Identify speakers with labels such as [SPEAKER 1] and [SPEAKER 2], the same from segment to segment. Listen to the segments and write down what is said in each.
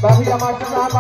[SPEAKER 1] बाबीला master साहब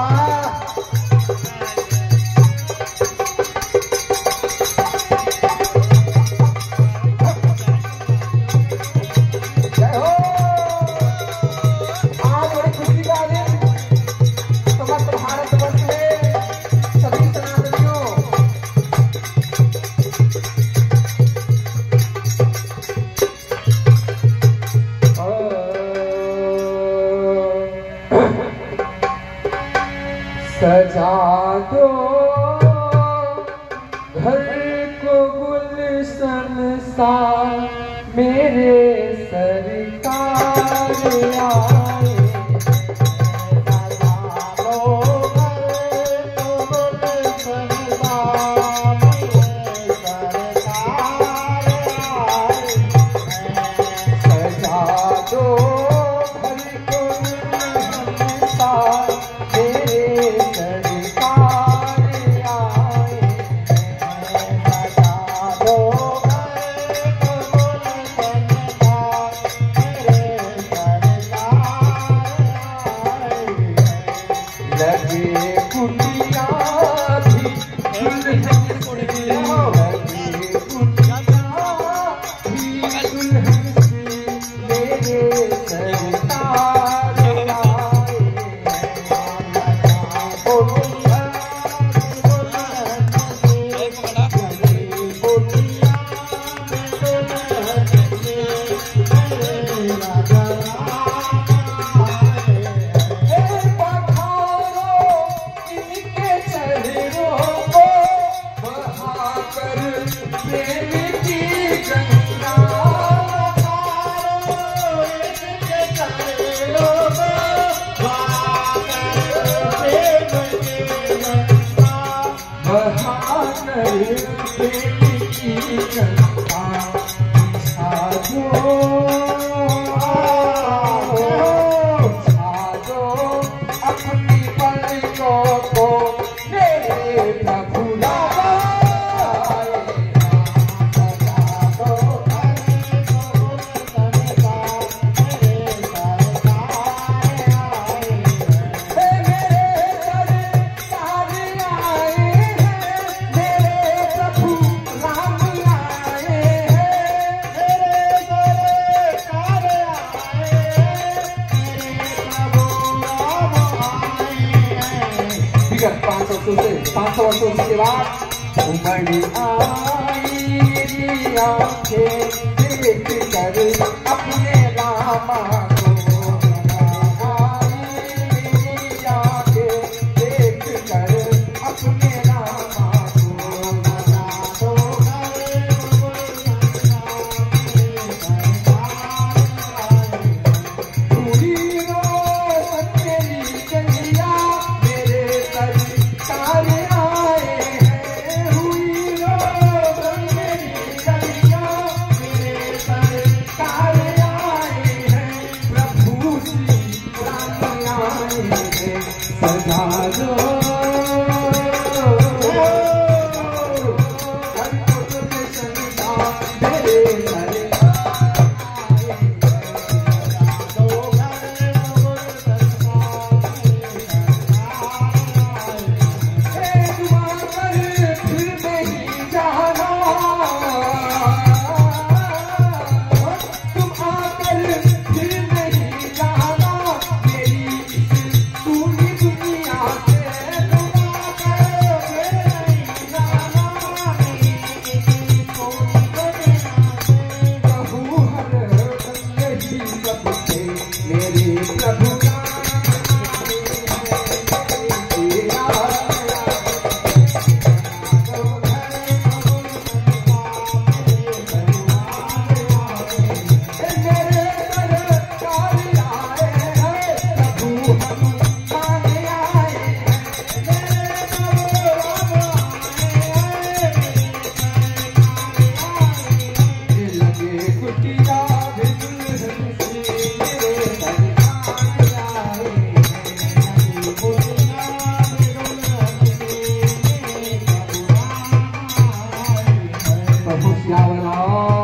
[SPEAKER 1] सजा दो घर को गुलशन सा मेरे सरकार आए। पाँच सौ वर्षों के बाद उमड़ी आई आंखें देख कर अपने रामा को, आंखें देख कर अपने रामा को। पूरी रोशन तेरी गलिया मेरे सरकार आए हैं। हुई रोशन मेरी गलिया मेरे सरकार आए हैं। प्रभु श्री राम आए हैं। सजा दो Vamos,